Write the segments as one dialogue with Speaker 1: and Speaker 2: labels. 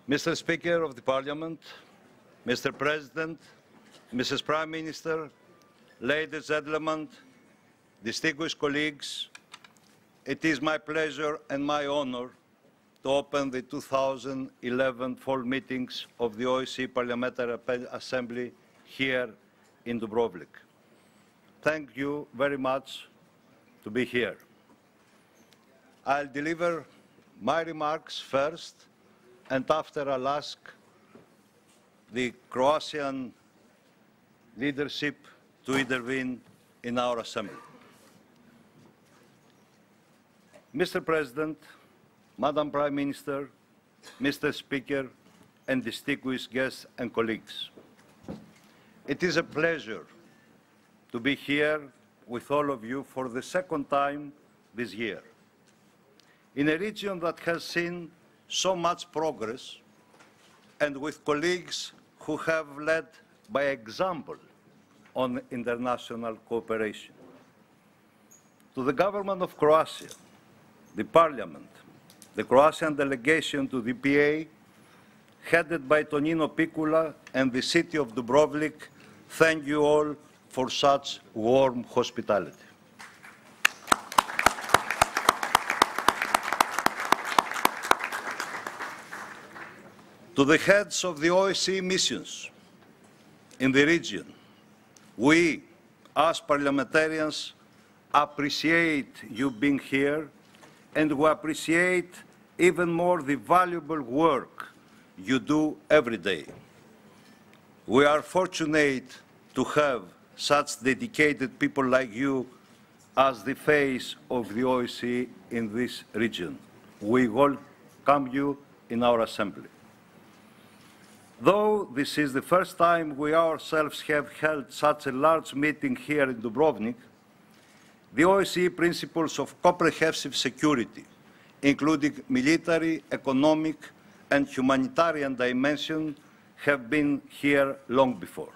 Speaker 1: Mr. Speaker of the Parliament, Mr. President, Mrs. Prime Minister, ladies and gentlemen, distinguished colleagues, it is my pleasure and my honor to open the 2011 fall meetings of the OSCE Parliamentary Assembly here in Dubrovnik. Thank you very much to be here. I'll deliver my remarks first, and after I'll ask the Croatian leadership to intervene in our assembly. Mr. President, Madam Prime Minister, Mr. Speaker, and distinguished guests and colleagues, it is a pleasure to be here with all of you for the second time this year. In a region that has seen so much progress, and with colleagues who have led by example on international cooperation. To the government of Croatia, the Parliament, the Croatian delegation to the PA, headed by Tonino Picula, and the city of Dubrovnik, thank you all for such warm hospitality. To the heads of the OSCE missions in the region, we, as parliamentarians, appreciate you being here, and we appreciate even more the valuable work you do every day. We are fortunate to have such dedicated people like you as the face of the OSCE in this region. We welcome you in our assembly. Though this is the first time we ourselves have held such a large meeting here in Dubrovnik, the OSCE principles of comprehensive security, including military, economic, and humanitarian dimension, have been here long before.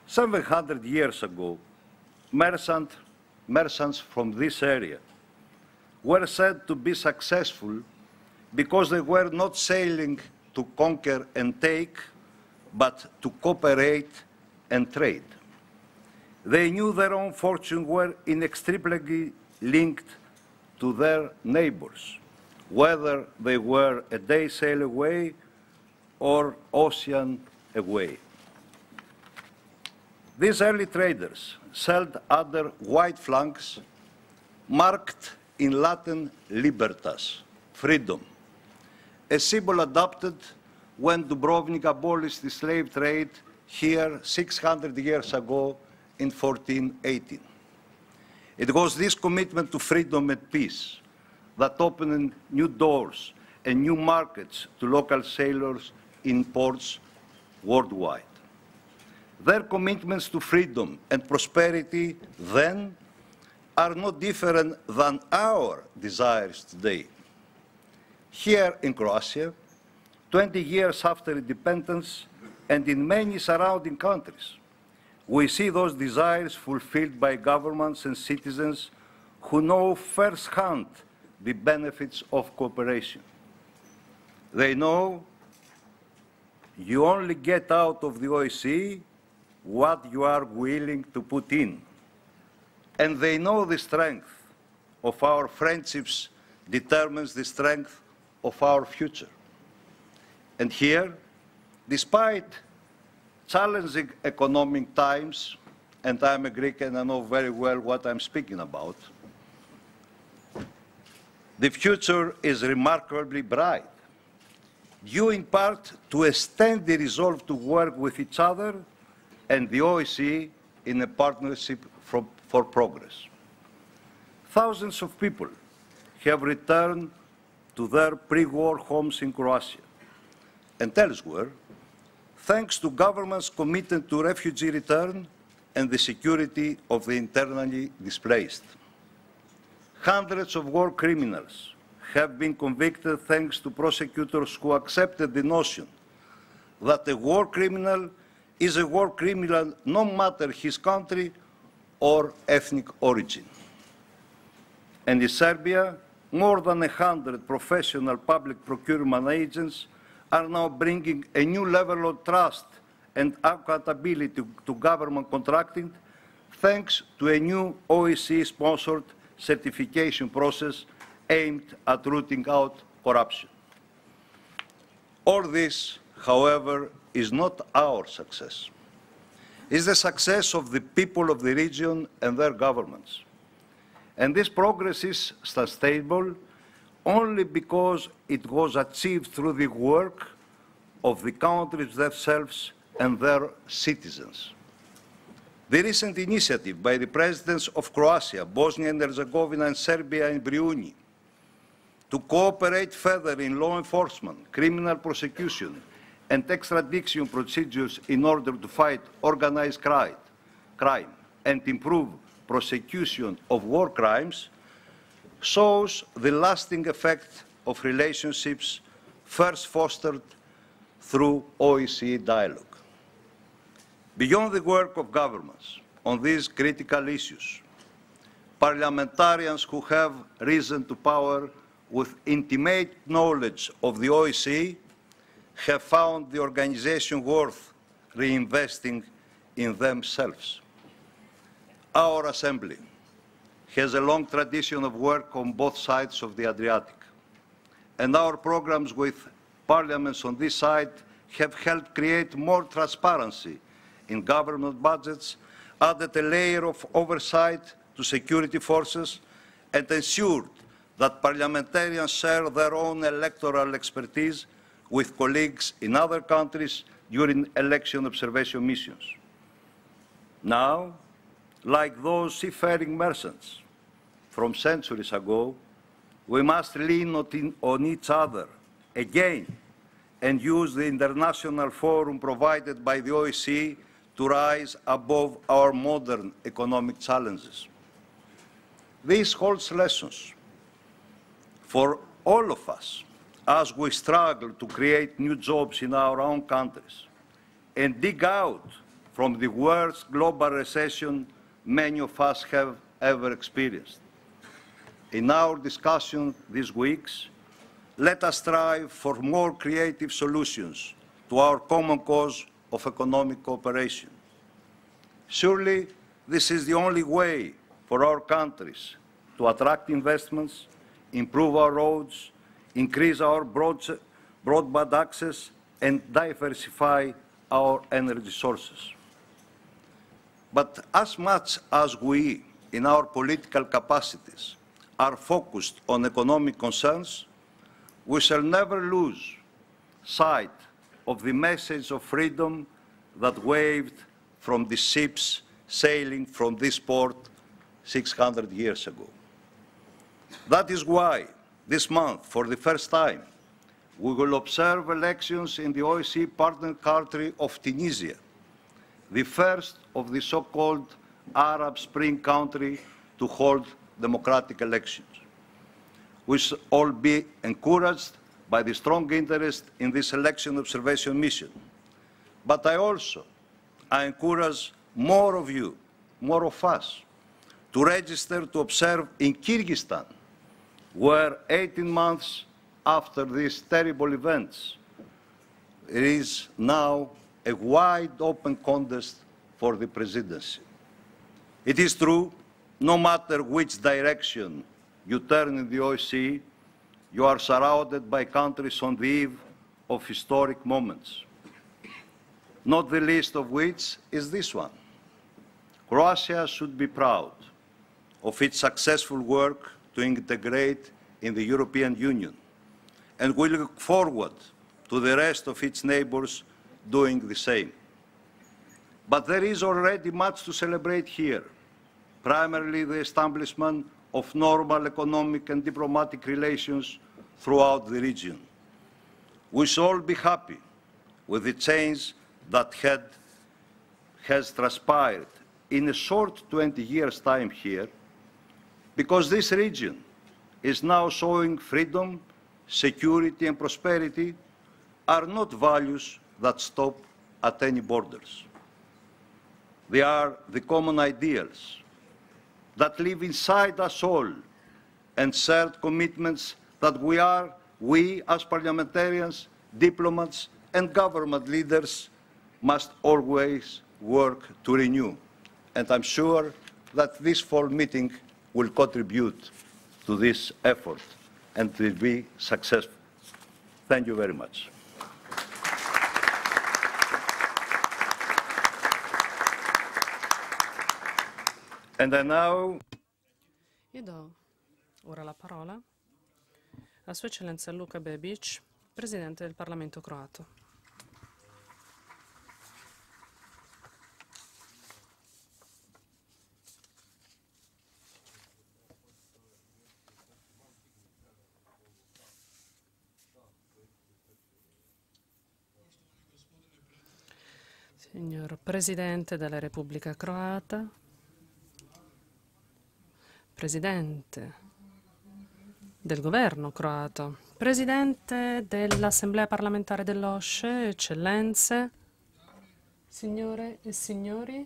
Speaker 1: 700 years ago, merchants from this area were said to be successful because they were not sailing to conquer and take, but to cooperate and trade. They knew their own fortune were inextricably linked to their neighbors, whether they were a day sail away or ocean away. These early traders sailed under white flags marked in Latin libertas, freedom, a symbol adopted when Dubrovnik abolished the slave trade here 600 years ago in 1418. It was this commitment to freedom and peace that opened new doors and new markets to local sailors in ports worldwide. Their commitments to freedom and prosperity then are no different than our desires today. Here in Croatia, 20 years after independence, and in many surrounding countries, we see those desires fulfilled by governments and citizens who know firsthand the benefits of cooperation. They know you only get out of the OSCE what you are willing to put in. And they know the strength of our friendships determines the strength of our future. And here, despite challenging economic times, and I'm a Greek and I know very well what I'm speaking about, the future is remarkably bright, due in part to a steady resolve to work with each other and the OSCE in a partnership for progress. Thousands of people have returned to their pre-war homes in Croatia and elsewhere, thanks to governments committed to refugee return and the security of the internally displaced. Hundreds of war criminals have been convicted thanks to prosecutors who accepted the notion that a war criminal is a war criminal no matter his country or ethnic origin. And in Serbia, more than 100 professional public procurement agents are now bringing a new level of trust and accountability to government contracting, thanks to a new OSCE-sponsored certification process aimed at rooting out corruption. All this, however, is not our success. It is the success of the people of the region and their governments. And this progress is sustainable only because it was achieved through the work of the countries themselves and their citizens. The recent initiative by the presidents of Croatia, Bosnia and Herzegovina, and Serbia and Brunei to cooperate further in law enforcement, criminal prosecution, and extradition procedures in order to fight organized crime and improve prosecution of war crimes shows the lasting effect of relationships first fostered through OSCE dialogue. Beyond the work of governments on these critical issues, parliamentarians who have risen to power with intimate knowledge of the OSCE have found the organization worth reinvesting in themselves. Our Assembly has a long tradition of work on both sides of the Adriatic, and our programs with parliaments on this side have helped create more transparency in government budgets, added a layer of oversight to security forces, and ensured that parliamentarians share their own electoral expertise with colleagues in other countries during election observation missions. Now, like those seafaring merchants from centuries ago, we must lean on each other again and use the international forum provided by the OSCE to rise above our modern economic challenges. This holds lessons for all of us as we struggle to create new jobs in our own countries and dig out from the worst global recession many of us have ever experienced. In our discussion these weeks, let us strive for more creative solutions to our common cause of economic cooperation. Surely, this is the only way for our countries to attract investments, improve our roads, increase our broadband access, and diversify our energy sources. But as much as we, in our political capacities, are focused on economic concerns, we shall never lose sight of the message of freedom that waved from the ships sailing from this port 600 years ago. That is why this month, for the first time, we will observe elections in the OSCE partner country of Tunisia, the first of the so-called Arab Spring country to hold democratic elections. We should all be encouraged by the strong interest in this election observation mission. But I encourage more of you, more of us, to register to observe in Kyrgyzstan, where 18 months after these terrible events, there is now a wide open contest for the presidency. It is true, no matter which direction you turn in the OSCE, you are surrounded by countries on the eve of historic moments, not the least of which is this one. Croatia should be proud of its successful work to integrate in the European Union, and we look forward to the rest of its neighbors doing the same. But there is already much to celebrate here, primarily the establishment of normal economic and diplomatic relations throughout the region. We should all be happy with the change that has transpired in a short 20 years' time here, because this region is now showing freedom, security, and prosperity are not values that stop at any borders. They are the common ideals that live inside us all and shared commitments that we as parliamentarians diplomats and government leaders must always work to renew. And I'm sure that this fall meeting will contribute to this effort and will be successful. Thank you very much. And I now...
Speaker 2: Io do ora la parola a Sua Eccellenza Luka Bebic, Presidente del Parlamento croato. Signor Presidente della Repubblica Croata, Presidente del Governo croato, Presidente dell'Assemblea parlamentare dell'OSCE, Eccellenze, signore e signori,